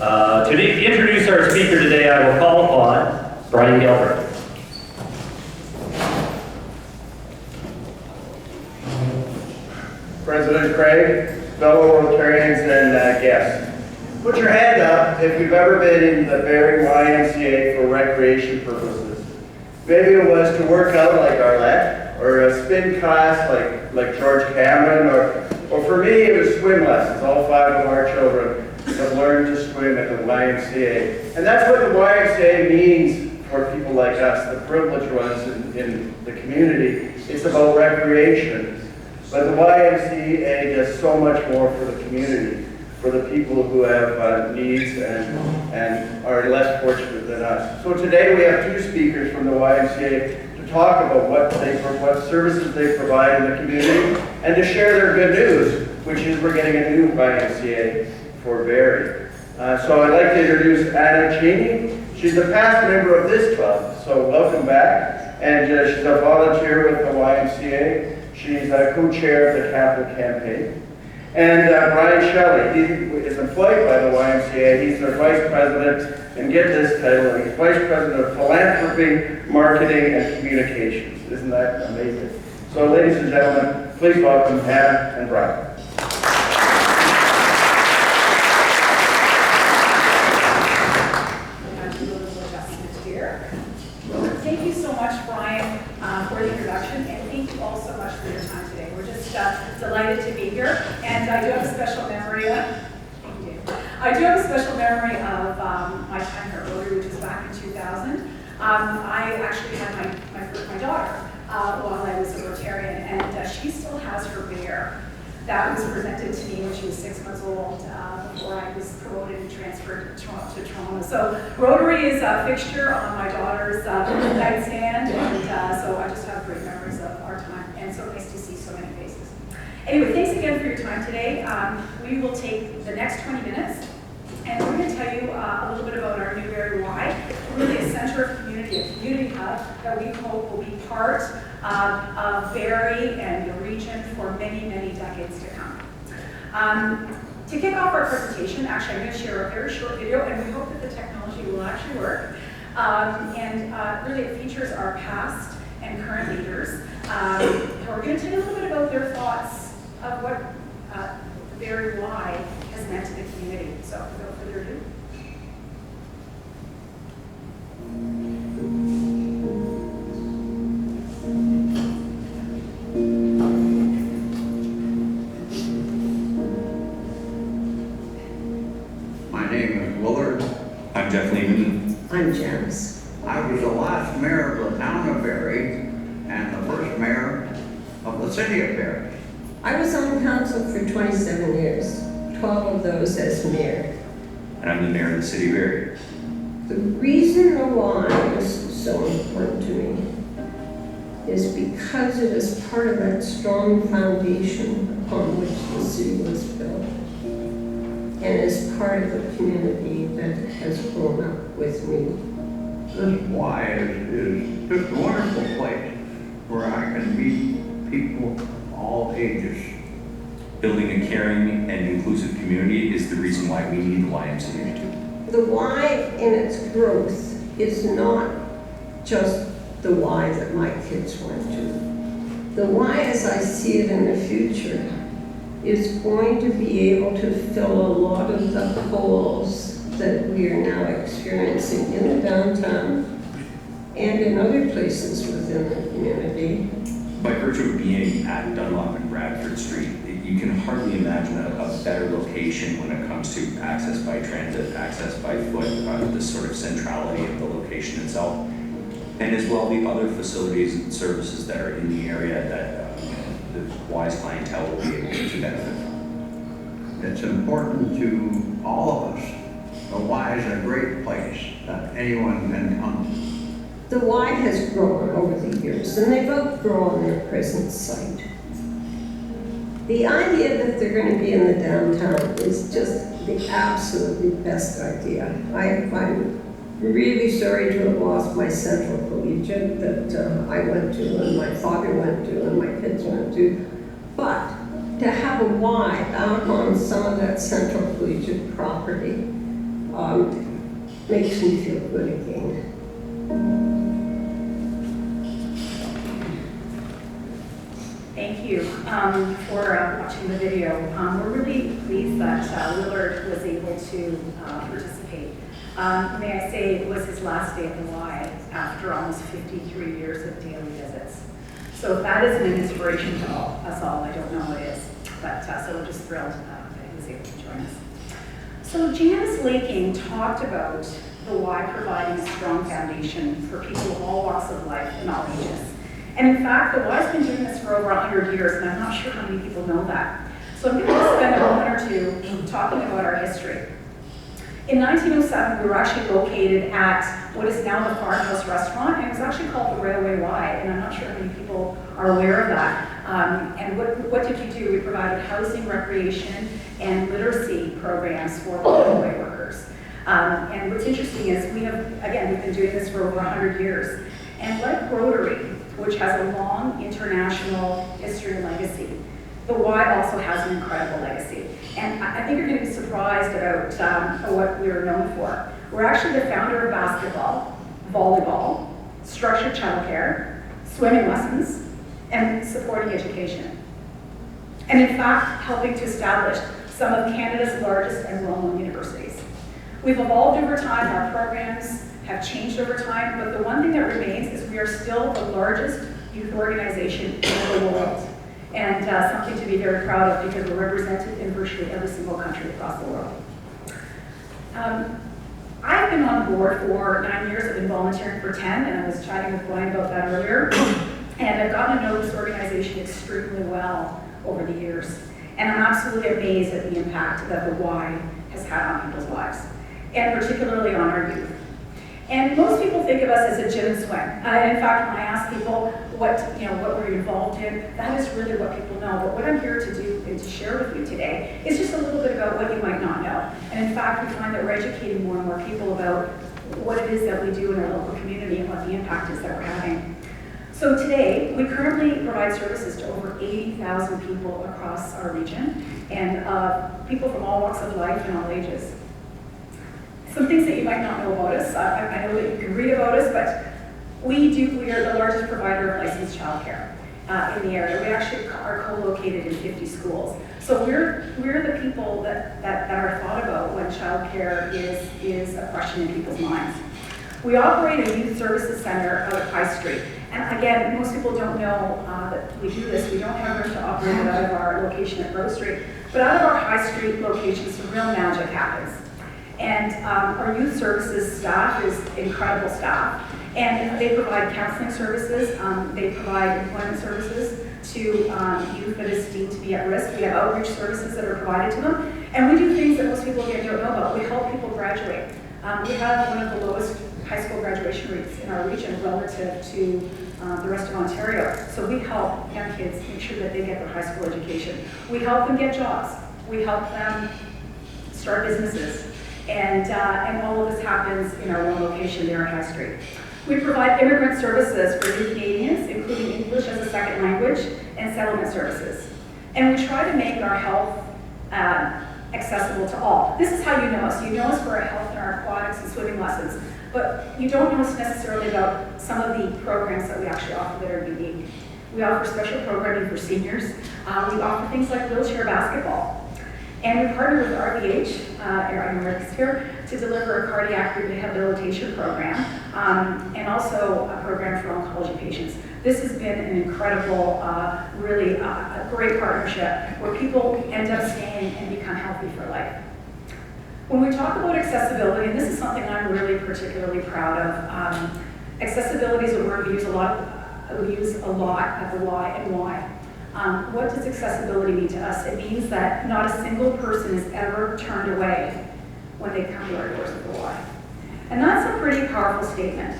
To introduce our speaker today, I will call upon Brian Gilbert. President Craig, fellow Rotarians and guests. Put your hand up if you've ever been in the Barrie YMCA for recreation purposes. Maybe it was to work out like Arlette, or a spin class like George Cameron, or for me it was swim lessons. All 5 of our children have learned to swim at the YMCA. And that's what the YMCA means for people like us, the privileged ones in the community. It's about recreation. But the YMCA does so much more for the community, for the people who have needs and are less fortunate than us. So today we have 2 speakers from the YMCA to talk about what services they provide in the community and to share their good news, which is we're getting a new YMCA for Barrie. So I'd like to introduce Anna Cheney. She's a past member of this club, so welcome back. And she's a volunteer with the YMCA. She's a co-chair of the Capital Campaign. And Brian Shelley, he is employed by the YMCA. He's their vice president, and get this title, he's vice president of philanthropy, marketing, and communications. Isn't that amazing? So ladies and gentlemen, please welcome Anna and Brian. Thank you so much, Brian, for the introduction, and thank you all so much for your time today. We're just delighted to be here, and I do have a special memory. I do have a special memory of my time here at Rotary, which was back in 2000. I actually had my daughter while I was a Rotarian, and she still has her bear that was presented to me when she was 6 months old before I was promoted and transferred to Toronto. So Rotary is a fixture on my daughter's nightstand, and so I just have great memories of our time, and so nice to see so many faces. Anyway, thanks again for your time today. We will take the next 20 minutes, and we're going to tell you a little bit about our new Barrie Y, really a center of community, a community hub that we hope will be part of Barrie and the region for many, many decades to come. To kick off our presentation, actually I'm going to share a very short video, and we hope that the technology will actually work. Really it features our past and current leaders. We're going to tell you a little bit about their thoughts of what the Barrie Y has meant to the community. So without further ado. I'm Janice. I was the last mayor of the town of Barrie and the first mayor of the city of Barrie. I was on council for 27 years, 12 of those as mayor. And I'm the mayor of the city of Barrie. The reason why is so important to me is because it is part of that strong foundation upon which the city was built, and is part of the community that has grown up with me. This Y is just a wonderful place where I can meet people of all ages. Building a caring and inclusive community is the reason why we need the YMCA too. The Y in its growth is not just the Y that my kids went to. The Y as I see it in the future is going to be able to fill a lot of the holes that we are now experiencing in the downtown and in other places within the community. By virtue of being at Dunlop and Bradford Street, you can hardly imagine a better location when it comes to access by transit, access by foot, the sort of centrality of the location itself, and as well the other facilities and services that are in the area that the Y's clientele will be able to benefit from. It's important to all of us. The Y is a great place that anyone can come to. The Y has grown over the years, and they've outgrown their present site. The idea that they're going to be in the downtown is just the absolutely best idea. I'm really sorry to have lost my Central Collegiate that I went to, and my father went to, and my kids went to. But to have a Y out on some of that Central Collegiate property makes me feel good again. Thank you for watching the video. We're really pleased that Willard was able to participate. May I say it was his last day at the Y after almost 53 years of daily visits. So if that isn't an inspiration to us all, I don't know what is. But so we're just thrilled that he was able to join us. So Janice Laking talked about the Y providing a strong foundation for people of all walks of life and all ages. And in fact, the Y's been doing this for over 100 years, and I'm not sure how many people know that. So I'm going to spend a moment or two talking about our history. In 1907, we were actually located at what is now the Farmhouse Restaurant, and it was actually called the Railway Y, and I'm not sure how many people are aware of that. And what did you do? We provided housing, recreation, and literacy programs for the railway workers. And what's interesting is we've been doing this for over 100 years. And like Rotary, which has a long international history and legacy, the Y also has an incredible legacy. And I think you're going to be surprised about what we are known for. We're actually the founder of basketball, volleyball, structured childcare, swimming lessons, and supporting education. And in fact, helping to establish some of Canada's largest and well-known universities. We've evolved over time, our programs have changed over time, but the one thing that remains is we are still the largest youth organization in the world. And something to be very proud of because we're represented in virtually every single country across the world. I've been on board for 9 years. I've been volunteering for 10, and I was chatting with Brian about that earlier. And I've gotten to know this organization extremely well over the years. And I'm absolutely amazed at the impact that the Y has had on people's lives, and particularly on our youth. And most people think of us as a gym and swim. In fact, when I ask people what we're involved in, that is really what people know. But what I'm here to do and to share with you today is just a little bit about what you might not know. And in fact, we find that we're educating more and more people about what it is that we do in our local community and what the impact is that we're having. So today, we currently provide services to over 80,000 people across our region, and people from all walks of life and all ages. Some things that you might not know about us, I know that you can read about us, but we are the largest provider of licensed childcare in the area. We actually are co-located in 50 schools. So we're the people that are thought about when childcare is a question in people's minds. We operate a youth services center out at High Street. And again, most people don't know that we do this. We don't have room to operate it out of our location at Grove Street. But out of our High Street location, some real magic happens. And our youth services staff is incredible staff. And they provide counseling services, they provide employment services to youth that is deemed to be at risk. We have outreach services that are provided to them. And we do things that most people again don't know about. We help people graduate. We have one of the lowest high school graduation rates in our region relative to the rest of Ontario. So we help young kids make sure that they get their high school education. We help them get jobs. We help them start businesses. And all of this happens in our one location there at High Street. We provide immigrant services for new Canadians, including English as a second language and settlement services. And we try to make our health accessible to all. This is how you know us. You know us for our health and our aquatics and swimming lessons, but you don't know us necessarily about some of the programs that we actually offer that are unique. We offer special programming for seniors. We offer things like wheelchair basketball. And we partner with RVH, here, to deliver a cardiac rehabilitation program, and also a program for oncology patients. This has been an incredible, really a great partnership where people end up staying and become healthy for life. When we talk about accessibility, and this is something I'm really particularly proud of, accessibility is a word we use a lot at the Y and Y. What does accessibility mean to us? It means that not a single person is ever turned away when they come to our doors at the Y. And that's a pretty powerful statement.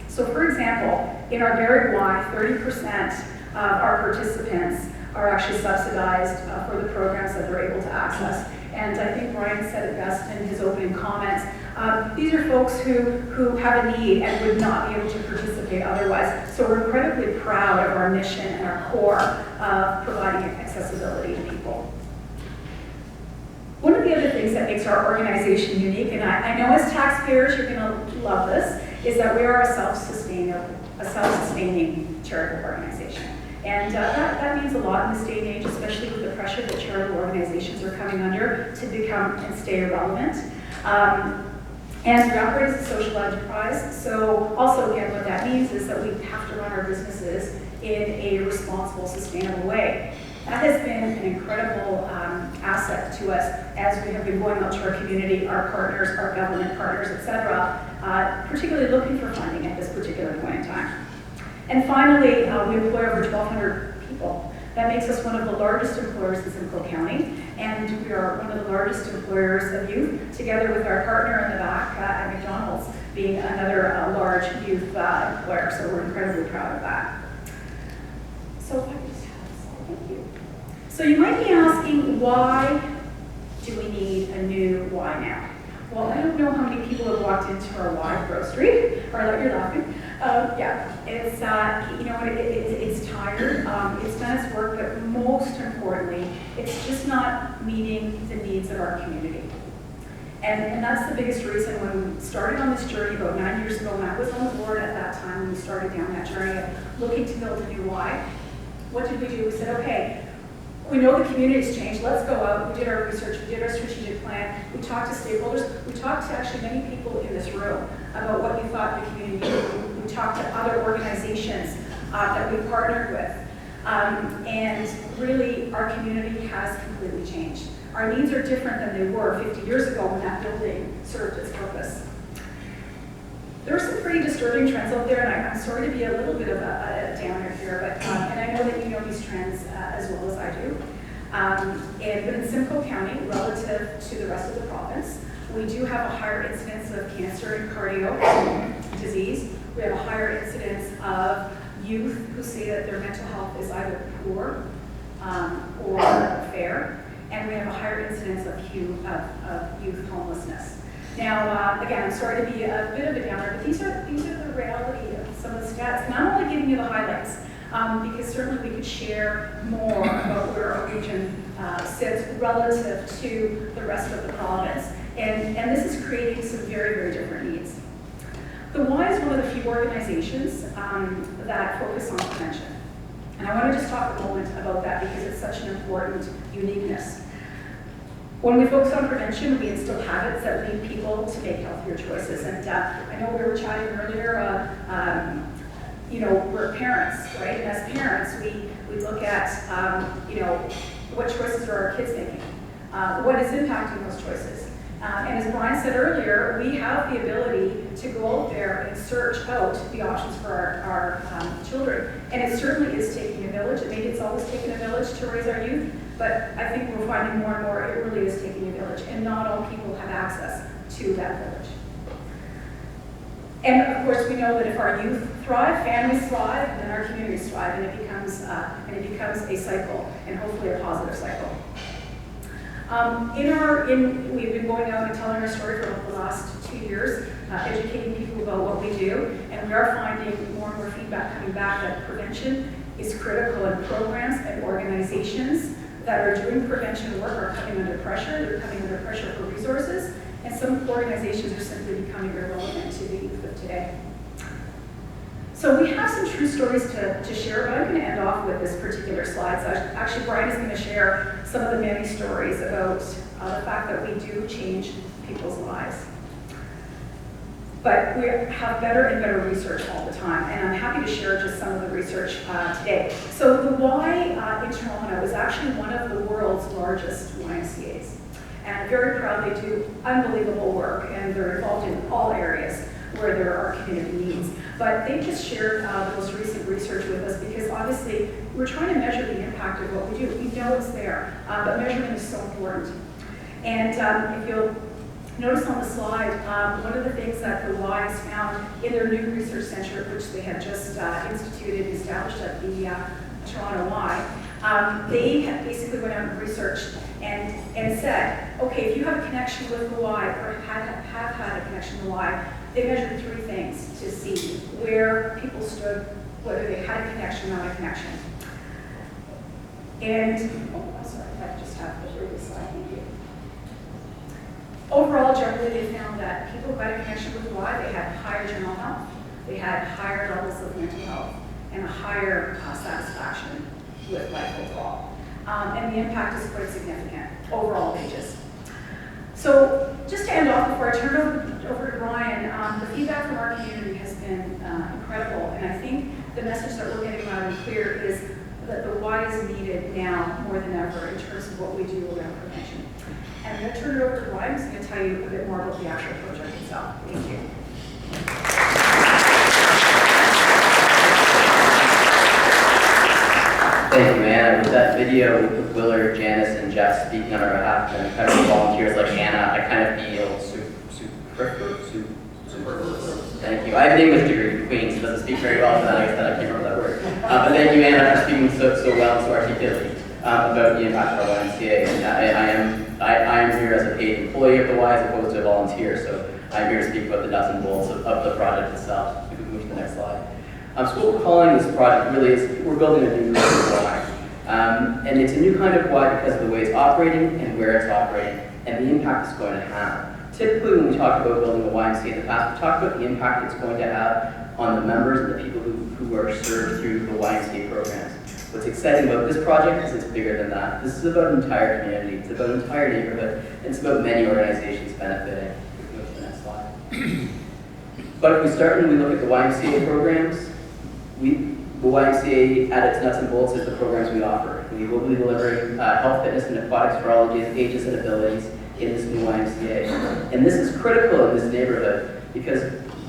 So for example, in our Barrie Y, 30% of our participants are actually subsidized for the programs that they're able to access. And I think Brian said it best in his opening comments. These are folks who have a need and would not be able to participate otherwise. So we're incredibly proud of our mission and our core of providing accessibility to people. One of the other things that makes our organization unique, and I know as taxpayers you're going to love this, is that we are a self-sustaining charitable organization. And that means a lot in this day and age, especially with the pressure that charitable organizations are coming under to become and stay relevant. And we operate as a social enterprise, so also again what that means is that we have to run our businesses in a responsible, sustainable way. That has been an incredible asset to us as we have been going out to our community, our partners, our government partners, etc., particularly looking for funding at this particular point in time. And finally, we employ over 1,200 people. That makes us one of the largest employers in Simcoe County, and we are one of the largest employers of youth, together with our partner in the back at McDonald's being another large youth employer, so we're incredibly proud of that. So if I could just have this, thank you. So you might be asking, why do we need a new Y now? Well, I don't know how many people have walked into our Y grocery, or like you're laughing. Yeah, it's, you know, it's tired, it's done its work, but most importantly, it's just not meeting the needs of our community. And that's the biggest reason when we started on this journey about 9 years ago, and I was on the board at that time when we started down that journey of looking to build a new Y. What did we do? We said, okay, we know the community's changed, let's go out. We did our research, we did our strategic plan, we talked to stakeholders, we talked to actually many people in this room about what we thought the community needed. We talked to other organizations that we partnered with. And really, our community has completely changed. Our needs are different than they were 50 years ago when that building served its purpose. There are some pretty disturbing trends out there, and I'm sorry to be a little bit of a downer here, but and I know that you know these trends as well as I do. But in Simcoe County, relative to the rest of the province, we do have a higher incidence of cancer and cardio disease. We have a higher incidence of youth who say that their mental health is either poor or fair, and we have a higher incidence of youth homelessness. Now, again, I'm sorry to be a bit of a downer, but these are the reality of some of the stats. And I'm only giving you the highlights, because certainly we could share more about where our region sits relative to the rest of the province. And this is creating some very, very different needs. The Y is one of the few organizations that focus on prevention. And I want to just talk a moment about that because it's such an important uniqueness. When we focus on prevention, we instill habits that lead people to make healthier choices. And I know we were chatting earlier, you know, we're parents, right? And as parents, we look at, you know, what choices are our kids making? What is impacting those choices? And as Brian said earlier, we have the ability to go out there and search out the options for our children. And it certainly is taking a village. Maybe it's always taken a village to raise our youth, but I think we're finding more and more it really is taking a village. And not all people have access to that village. And of course, we know that if our youth thrive, families thrive, then our communities thrive, and it becomes a cycle, and hopefully a positive cycle. We've been going out and telling our story for the last 2 years, educating people about what we do, and we are finding more and more feedback coming back that prevention is critical, and programs and organizations that are doing prevention work are coming under pressure. They're coming under pressure for resources, and some organizations are simply becoming irrelevant to the youth of today. So we have some true stories to share, but I'm going to end off with this particular slide. So actually, Brian is going to share some of the many stories about the fact that we do change people's lives. But we have better and better research all the time, and I'm happy to share just some of the research today. So the Y in Toronto is actually one of the world's largest YMCAs. And I'm very proud they do unbelievable work, and they're involved in all areas where there are community needs. But they just shared the most recent research with us because obviously we're trying to measure the impact of what we do. We know it's there, but measurement is so important. And if you'll notice on the slide, one of the things that the Y has found in their new research center, which they had just instituted and established at the Toronto Y, they basically went out and researched and said, okay, if you have a connection with the Y or have had a connection to the Y, they measured 3 things to see where people stood, whether they had a connection or not a connection. And, oh, I'm sorry, I just have to read this slide, thank you. overall, generally, they found that people who had a connection with Y, they had higher general health, they had higher levels of mental health, and a higher satisfaction with life overall. And the impact is quite significant overall ages. So just to end off, before I turn it over to Brian, the feedback from our community has been incredible, and I think the message that we're getting loud and clear is that the Y is needed now more than ever in terms of what we do around prevention. And I'm going to turn it over to Brian, who's going to tell you a bit more about the actual project itself. Thank you. Thank you, man. With that video with Willard, Janice, and Jeff speaking on our behalf, and kind of volunteers like Anna, I kind of feel superfluous. Thank you. I have an English degree from Queens, so doesn't speak very well for that. I guess that I can't remember that word. But thank you, Anna, for speaking so well and so articulately about the impact of our YMCA. And I am here as a paid employee of the Y as opposed to a volunteer, so I'm here to speak about the nuts and bolts of the project itself. If we move to the next slide. So what we're calling this project really is we're building a new kind of Y. And it's a new kind of Y because of the way it's operating and where it's operating and the impact it's going to have. Typically when we talk about building a YMCA in the past, we talk about the impact it's going to have on the members and the people who are served through the YMCA programs. What's exciting about this project is it's bigger than that. This is about an entire community, it's about an entire neighborhood, and it's about many organizations benefiting. We can go to the next slide. But if we start and we look at the YMCA programs, the YMCA at its nuts and bolts is the programs we offer. We will be delivering health, fitness, and aquatics for all ages and abilities in this new YMCA. And this is critical in this neighborhood because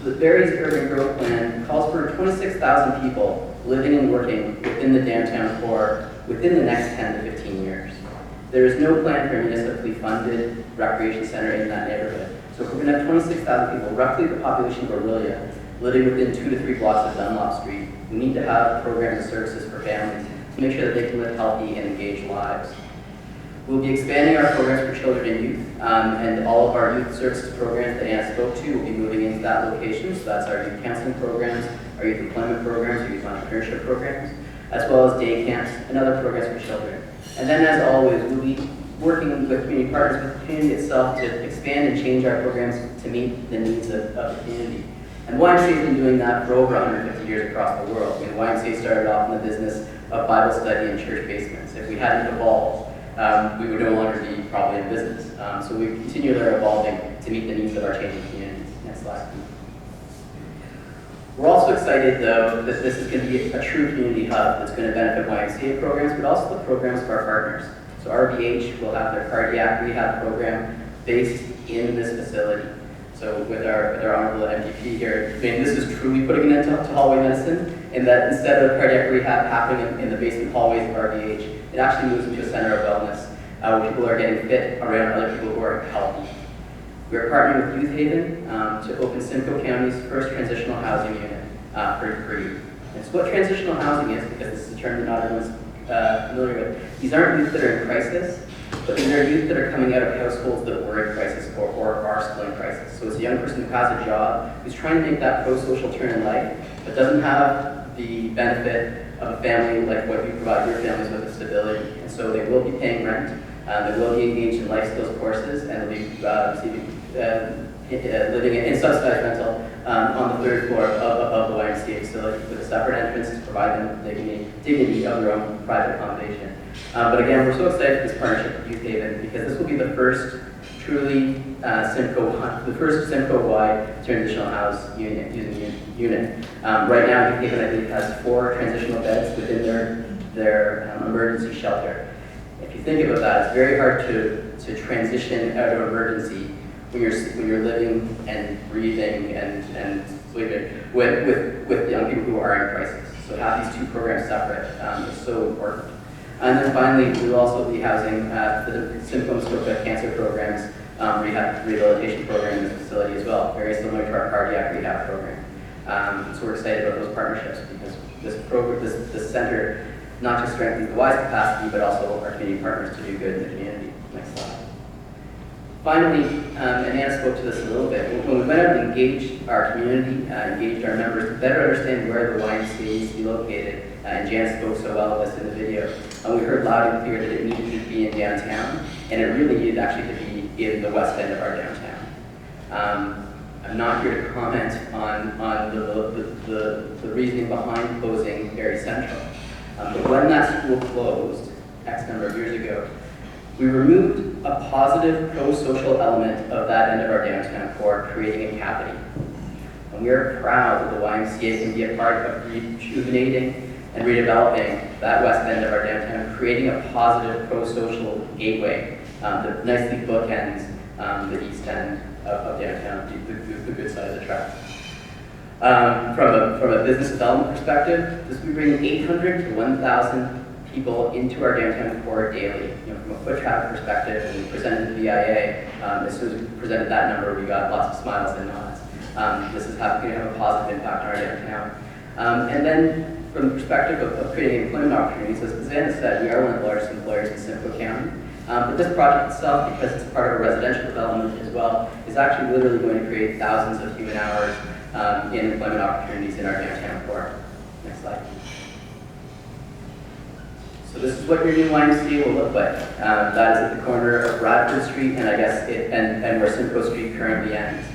the Barrie's urban growth plan calls for 26,000 people living and working within the downtown core within the next 10 to 15 years. There is no plan for a municipally funded recreation center in that neighborhood. So if we're going to have 26,000 people, roughly the population of Aurelia, living within 2 to 3 blocks of Dunlop Street, we need to have programs and services for families to make sure that they can live healthy and engaged lives. We'll be expanding our programs for children and youth, and all of our youth services programs that Anna spoke to will be moving into that location. So that's our youth counseling programs, our youth employment programs, our youth entrepreneurship programs, as well as day camps and other programs for children. And then as always, we'll be working with community partners, with the community itself to expand and change our programs to meet the needs of the community. And YMCA has been doing that for over 150 years across the world. I mean, YMCA started off in the business of Bible study in church basements. If we hadn't evolved, we would no longer be probably in business. So we continually are evolving to meet the needs of our changing communities. Next slide. We're also excited, though, that this is going to be a true community hub that's going to benefit YMCA programs, but also the programs of our partners. So RVH will have their cardiac rehab program based in this facility. So with our honorable MPP here, I mean, this is truly putting an end to hallway medicine, in that instead of cardiac rehab happening in the basement hallways of RVH, it actually moves into a center of wellness, where people are getting fit around other people who are healthy. We are partnering with Youth Haven to open Simcoe County's first transitional housing unit for youth. And so what transitional housing is, because this is a term that not everyone's familiar with, these aren't youth that are in crisis, but these are youth that are coming out of households that were in crisis or are still in crisis. So it's a young person who has a job, who's trying to make that pro-social turn in life, but doesn't have the benefit of a family like what you provide your families with, stability. And so they will be paying rent, they will be engaged in life skills courses, and they'll be living in subsidized rental on the 3rd floor of the YMCA facility with a separate entrance to provide them dignity of their own private accommodation. But again, we're so excited for this partnership with Youth Haven because this will be the first truly the first Simcoe-wide transitional house unit. Right now, Youth Haven, I think, has 4 transitional beds within their emergency shelter. If you think about that, it's very hard to transition out of emergency when you're living and breathing and sleeping with young people who are in crisis. So to have these 2 programs separate is so important. And then finally, we will also be housing the Simcoe Scotia cancer programs rehabilitation program in this facility as well, very similar to our cardiac rehab program. So we're excited about those partnerships because this center not just strengthens the Y's capacity, but also our community partners to do good in the community. Next slide. Finally, and Anna spoke to this a little bit, when we went out and engaged our community, engaged our members to better understand where the YMCA needs to be located, and Jan spoke so well of this in the video, we heard loud and clear that it needed to be in downtown, and it really needed actually to be in the west end of our downtown. I'm not here to comment on the reasoning behind closing Barrie Central. But when that school closed, X number of years ago, we removed a positive pro-social element of that end of our downtown core, creating a cavity. And we are proud that the YMCA can be a part of rejuvenating and redeveloping that west end of our downtown, creating a positive pro-social gateway that nicely bookends the east end of downtown, the good side of the track. From a business development perspective, this will be bringing 800 to 1,000 people into our downtown core daily. From a foot traffic perspective, when we presented the VIA, as soon as we presented that number, we got lots of smiles and nods. This is going to have a positive impact on our downtown. And then, from the perspective of creating employment opportunities, as Anna said, we are one of the largest employers in Simcoe County. But this project itself, because it's part of a residential development as well, is actually literally going to create thousands of human hours in employment opportunities in our downtown core. Next slide. So this is what your new YMCA will look like. That is at the corner of Bradford Street and I guess and where Simcoe Street currently ends.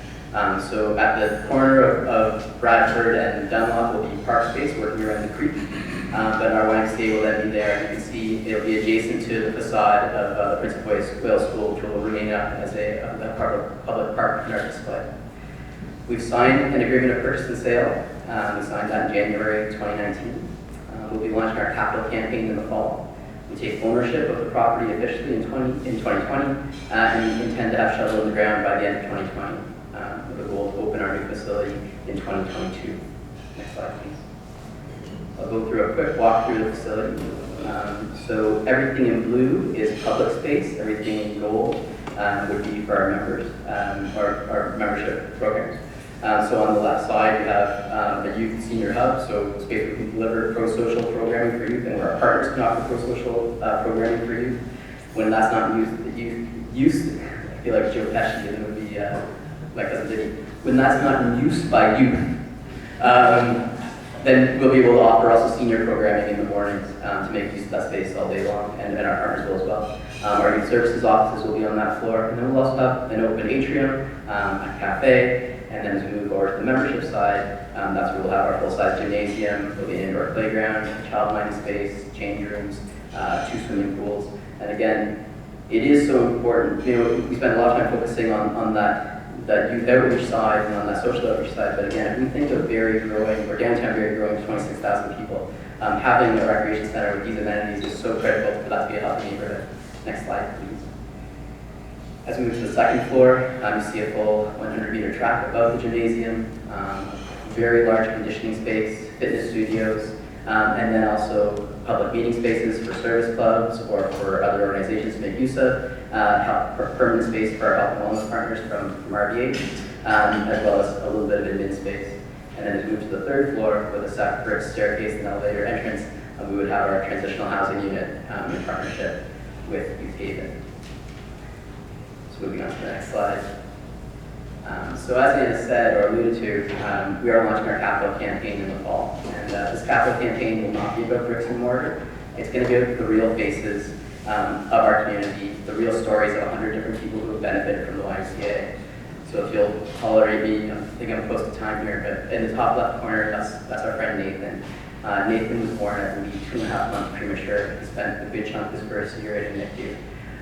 So at the corner of Bradford and Dunlop will be park space working around the creek. But our YMCA will then be there. You can see it'll be adjacent to the facade of the Prince of Wales School, which will remain up as a public park in our display. We've signed an agreement of purchase and sale. We signed that in January 2019. We'll be launching our capital campaign in the fall. We take ownership of the property officially in 2020, and we intend to have shovel in the ground by the end of 2020, with the goal to open our new facility in 2022. Next slide, please. I'll go through a quick walk through the facility. So everything in blue is public space. Everything in gold would be for our members, our membership programs. So on the left side, we have a youth senior hub, so space where we can deliver pro-social programming for youth, and where our partners can offer pro-social programming for youth. When that's not used, I feel like Joe Pesci in the movie, like that's a ditty. When that's not in use by youth, then we'll be able to offer also senior programming in the mornings to make use of that space all day long, and our partners will as well. Our youth services offices will be on that floor, and then we'll also have an open atrium, a cafe, and then as we move over to the membership side, that's where we'll have our full-size gymnasium, there'll be an indoor playground, child minding space, change rooms, 2 swimming pools. And again, it is so important. We spend a lot of time focusing on that youth outreach side and on that social outreach side, but again, if we think of Barrie growing, or downtown Barrie growing to 26,000 people, having a recreation center with these amenities is so critical for that to be a healthy neighborhood. Next slide, please. As we move to the second floor, you see a full 100-meter track above the gymnasium, very large conditioning space, fitness studios, and then also public meeting spaces for service clubs or for other organizations to make use of, permanent space for our health and wellness partners from RBH, as well as a little bit of admin space. And then as we move to the third floor with a separate staircase and elevator entrance, we would have our transitional housing unit in partnership with Youth Haven. So moving on to the next slide. So as Anna said or alluded to, we are launching our capital campaign in the fall. And this capital campaign will not be about bricks and mortar. It's going to be about the real faces of our community, the real stories of 100 different people who have benefited from the YMCA. So if you'll tolerate me, I think I'm close to time here, but in the top left corner, that's our friend Nathan. Nathan was born at 2.5 months premature. He spent a good chunk of his first year in NICU.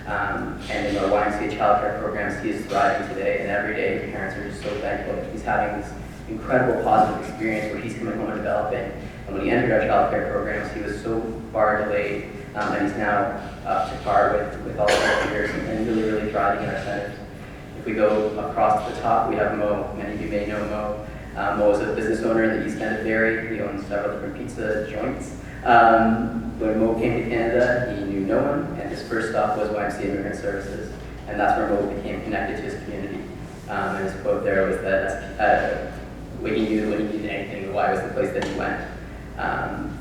And in our YMCA childcare programs, he is thriving today, and every day parents are just so thankful that he's having this incredible positive experience where he's coming home and developing. And when he entered our childcare programs, he was so far delayed, and he's now up to par with all of our peers and really, really thriving in our centers. If we go across the top, we have Mo. Many of you may know Mo. Mo is a business owner in the East End of Barrie. He owns several different pizza joints. When Mo came to Canada, he knew no one, and his first stop was YMCA Immigrant Services, and that's where Mo became connected to his community. And his quote there was that when he knew when he needed anything, the Y was the place that he went.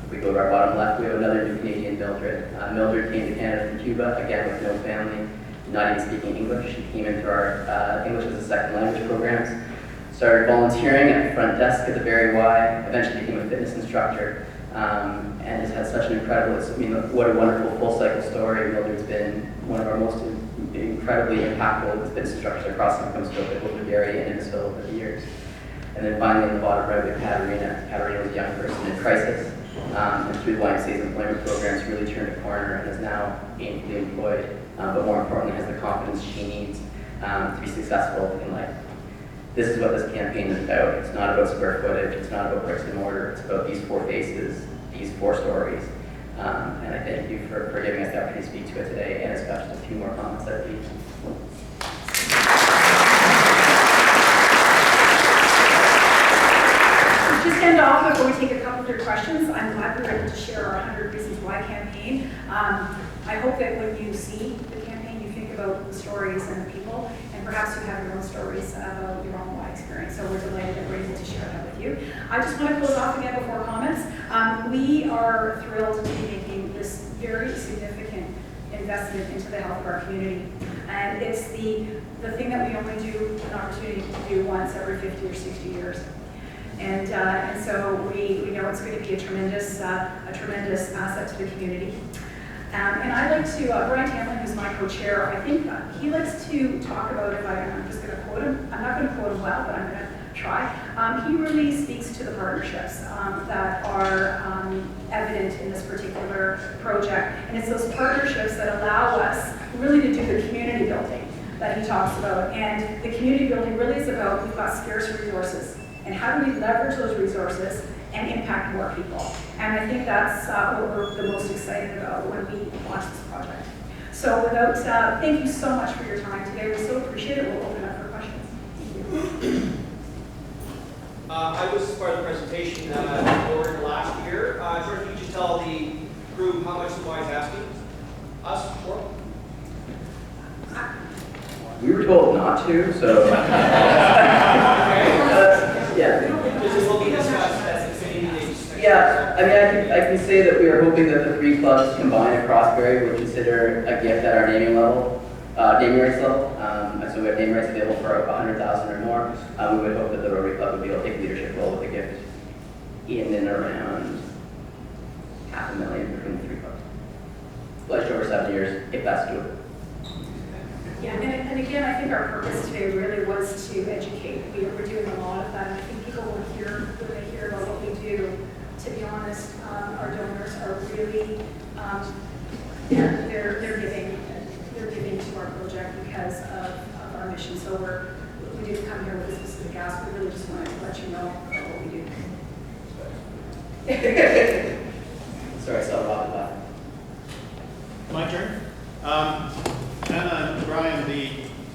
If we go to our bottom left, we have another new Canadian, Mildred. Mildred came to Canada from Cuba, again with no family, not even speaking English. She came in through our English as a second language programs, started volunteering at the front desk at the Barrie Y, eventually became a fitness instructor, and has had such an incredible, what a wonderful full cycle story. Mildred's been one of our most incredibly impactful infrastructure across Income Scope over Barrie and Innisfil over the years. And then finally, in the bottom right, we have Katarina. Katarina was a young person in crisis, and through the YMCA's employment programs, really turned a corner and is now gainfully employed, but more importantly, has the confidence she needs to be successful in life. This is what this campaign is about. It's not about square footage, it's not about bricks and mortar, it's about these 4 faces, these 4 stories. And I thank you for giving us the opportunity to speak to it today, and it's got just a few more comments that we. Just end off before we take a couple of your questions. I'm glad we were able to share our 100 Reasons Why campaign. I hope that when you see the campaign, you think about the stories and the people, and perhaps you have your own stories about your own why experience. So we're delighted that we're able to share that with you. I just want to close off again before comments. We are thrilled to be making this very significant investment into the health of our community. And it's the thing that we only do an opportunity to do once every 50 or 60 years. And so we know it's going to be a tremendous asset to the community. And I'd like to, Brian Tamlin, who's my co-chair, I think he likes to talk about, I'm just going to quote him, I'm not going to quote him well, but I'm going to try. He really speaks to the partnerships that are evident in this particular project. And it's those partnerships that allow us really to do the community building that he talks about. And the community building really is about, we've got scarce resources. And how do we leverage those resources and impact more people? And I think that's what we're the most excited about when we launch this project. So thank you so much for your time today. We so appreciate it. We'll open up for questions. Thank you. I was part of the presentation board last year. George, could you just tell the group how much the Y is asking us for? We were told not to, so. Yeah. This will be discussed as a city meeting. Yeah, I mean, I can say that we are hoping that the 3 clubs combined across Barrie will consider a gift at our naming rights level. So we have naming rights available for 100,000 or more. We would hope that the Rotary Club would be able to take leadership role with a gift in and around $500,000 between the 3 clubs. Pledged over 7 years, if that's doable. Yeah, and again, I think our purpose today really was to educate. We're doing a lot of that, and I think people will hear, when they hear about what we do, to be honest, our donors are really, they're giving to our project because of our mission. So we didn't come here with a specific ask, we really just wanted to let you know about what we do. Sorry, I saw Rob laugh. My turn. Anna and Brian,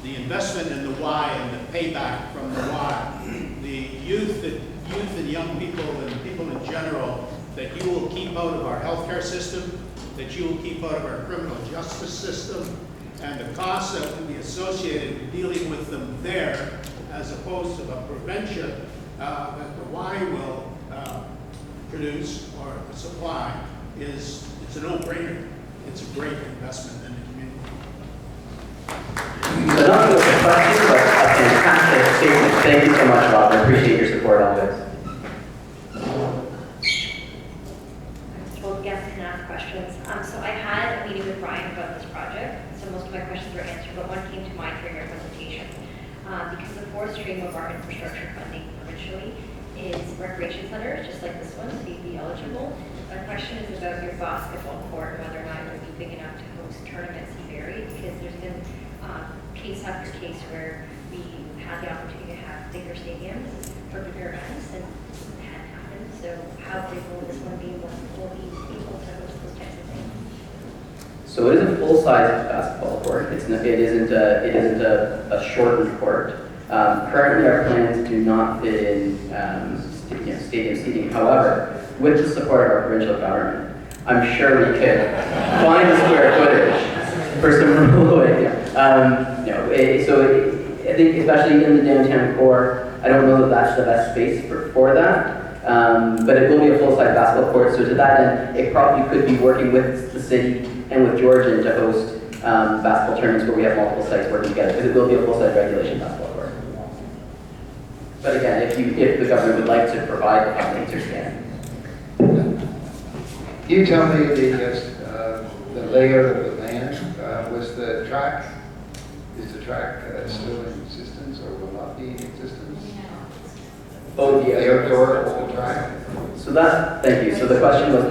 the investment in the Y and the payback from the Y, the youth and young people and people in general that you will keep out of our healthcare system, that you will keep out of our criminal justice system, and the costs that will be associated with dealing with them there, as opposed to the prevention that the Y will produce or supply, it's a no-brainer. It's a great investment in the community. So not just a question, but a fantastic statement. Thank you so much, Rob. I appreciate your support on this. I was told guests can ask questions. So I had a meeting with Brian about this project, so most of my questions were answered, but one came to mind during your presentation. Because the 4th stream of our infrastructure funding provincially is recreation centers, just like this one, so you'd be eligible. My question is about your basketball court, whether or not it would be big enough to host tournaments in Barrie, because there's been case after case where we had the opportunity to have bigger stadiums for bigger events, and it hadn't happened. So how big will this one be? Will be able to host those types of things? So it is a full-size basketball court. It isn't a shortened court. Currently, our plans do not fit in stadium seating. However, with the support of our provincial government, I'm sure we could find the square footage for some ruling. So I think, especially in the downtown core, I don't know that that's the best space for that. But it will be a full-size basketball court. So to that end, it probably could be working with the city and with Georgian to host basketball tournaments where we have multiple sites working together, because it will be a full-size regulation basketball court. But again, if the government would like to provide the funding to expand. Can you tell me the layout of the land? Was the track track still in existence or will not be in existence? Oh, the outdoor track? So that, thank you. So the question was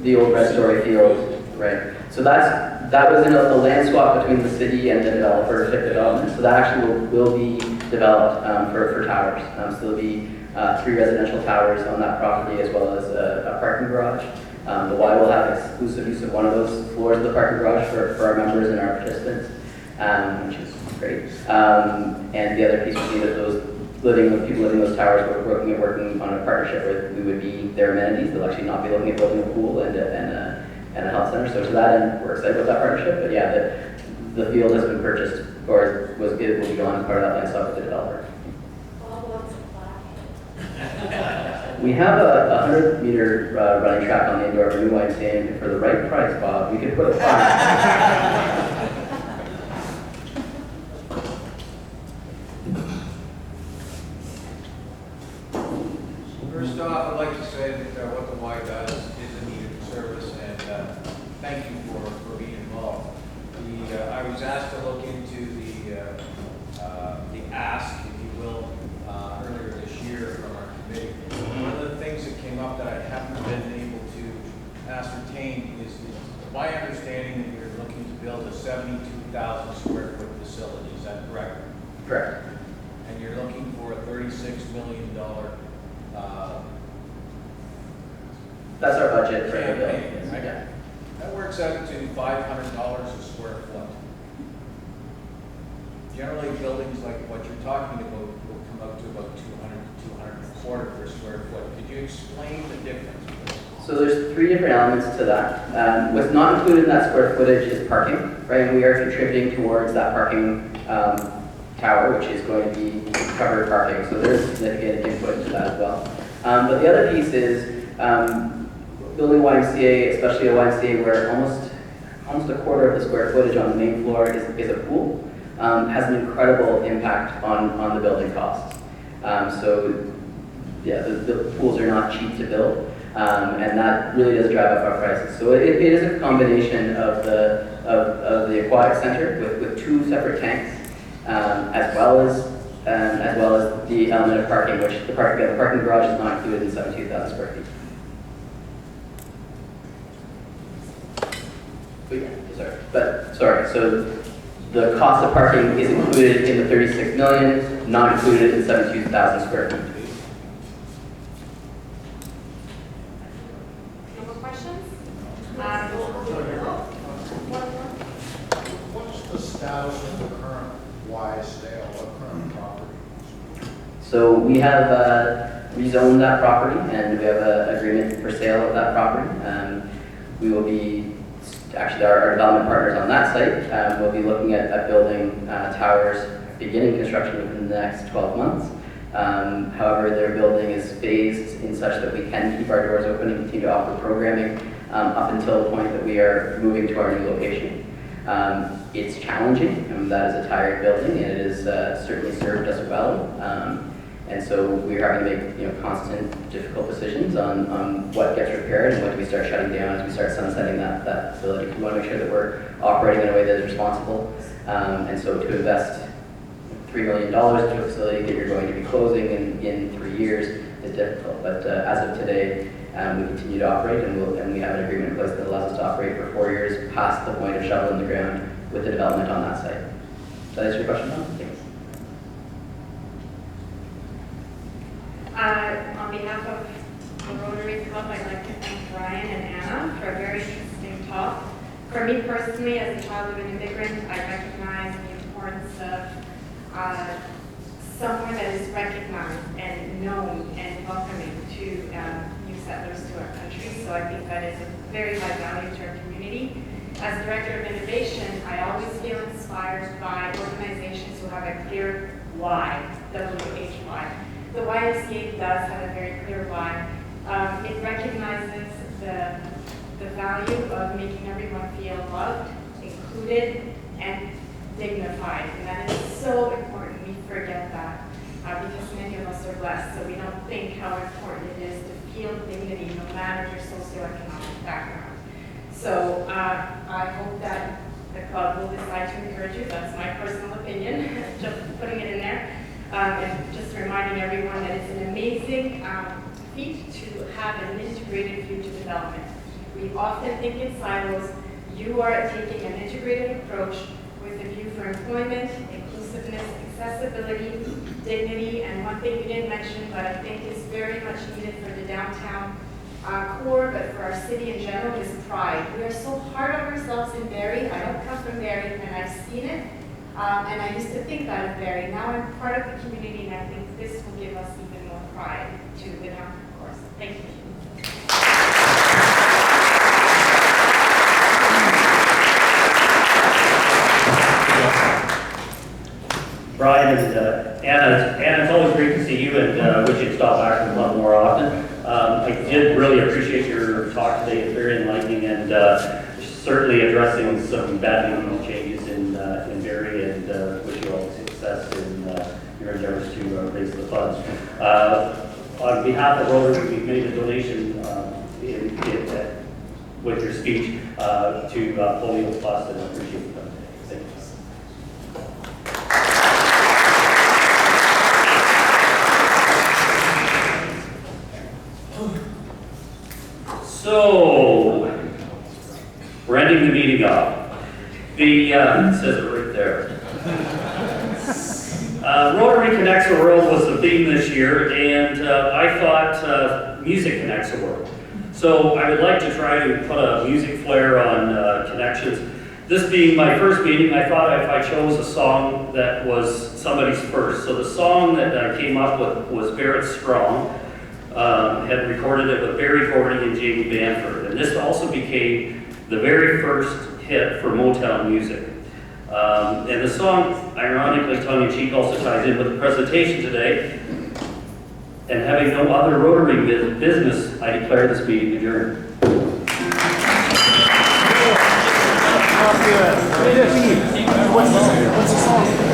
the old red story field, right? So that was in a land swap between the city and the developer, FIT Development. So that actually will be developed for towers. So there'll be 3 residential towers on that property as well as a parking garage. The Y will have exclusive use of one of those floors of the parking garage for our members and our participants, which is great. And the other piece would be that those people living in those towers we're working on a partnership where we would be their amenities. They'll actually not be looking at building a pool and a health center. So to that end, we're excited about that partnership. But yeah, the field has been purchased or will be gone as part of that land swap with the developer. We have a 100-meter running track on the indoor of new YMCA, and for the right price, Bob, we could put a flag. First off, I'd like to say that what the Y does is a needed service, and thank you for being involved. I was asked to look into the ask, if you will, earlier this year from our committee. One of the things that came up that I haven't been able to ascertain is my understanding that you're looking to build a 72,000 square foot facility. Is that correct? Correct. And you're looking for a $36 million That's our budget for the campaign, building. right? Yeah. That works out to $500 a square foot. Generally, buildings like what you're talking about will come out to about 200 to 225 per square foot. Could you explain the difference, please? So there's 3 different elements to that. What's not included in that square footage is parking, right? And we are contributing towards that parking tower, which is going to be covered parking. So there's significant input into that as well. But the other piece is building YMCA, especially a YMCA where almost a quarter of the square footage on the main floor is a pool, has an incredible impact on the building costs. So yeah, the pools are not cheap to build, and that really does drive up our prices. So it is a combination of the aquatic center with 2 separate tanks, as well as the element of parking, which the parking garage is not included in 72,000 square feet. Sorry, so the cost of parking is included in the 36 million, not included in 72,000 square feet. No more questions? What's the status of the current Y sale of current property? So we have rezoned that property, and we have an agreement for sale of that property. We will be, actually our development partners on that site will be looking at building towers, beginning construction within the next 12 months. However, their building is phased in such that we can keep our doors open and continue to offer programming up until the point that we are moving to our new location. It's challenging, and that is a tired building, and it has certainly served us well. And so we're having to make constant, difficult decisions on what gets repaired and what do we start shutting down as we start sunsetting that facility. We want to make sure that we're operating in a way that is responsible. And so to invest $3 million into a facility that you're going to be closing in 3 years is difficult. But as of today, we continue to operate, and we have an agreement in place that allows us to operate for 4 years past the point of shovel in the ground with the development on that site. Does that answer your question, Tom? Thanks. On behalf of the Rotary Club, I'd like to thank Brian and Anna for a very interesting talk. For me personally, as a child of an immigrant, I recognize the importance of somewhere that is recognized and known and welcoming to new settlers to our country. So I think that is a very high value to our community. As Director of Innovation, I always feel inspired by organizations who have a clear why, W-H-Y. The YMCA does have a very clear why. It recognizes the value of making everyone feel loved, included, and dignified. And that is so important. We forget that because many of us are blessed, so we don't think how important it is to feel dignity no matter your socioeconomic background. So I hope that the club will decide to encourage you. That's my personal opinion, just putting it in there. And just reminding everyone that it's an amazing feat to have an integrated future development. We often think in silos. You are taking an integrated approach with a view for employment, inclusiveness, accessibility, dignity, and one thing you didn't mention, but I think is very much needed for the downtown core, but for our city in general, is pride. We are so hard on ourselves in Barrie. I don't come from Barrie, and I've seen it. And I used to think that of Barrie. Now I'm part of the community, and I think this will give us even more pride to the downtown core. So thank you. Brian and Anna, it's always great to see you, and wish you'd stop back a lot more often. I did really appreciate your talk today. It's very enlightening, and certainly addressing some bad news changes in Barrie, and wish you all success in your endeavors to raise the funds. On behalf of Rotary, we've made a donation with your speech to Polio Plus, and I appreciate them. Thank you. So, we're ending the meeting off. It says it right there. Rotary Connects the World was the theme this year, and I thought music connects the world. So I would like to try to put a music flair on connections. This being my first meeting, I thought if I chose a song that was somebody's first. So the song that I came up with was Barrett Strong. Had recorded it with Barrie Gordy and Jamie Banford. And this also became the very first hit for Motown music. And the song, ironically, tongue-in-cheek, also ties in with the presentation today. And having no other Rotary business, I declare this meeting adjourned. What's the song?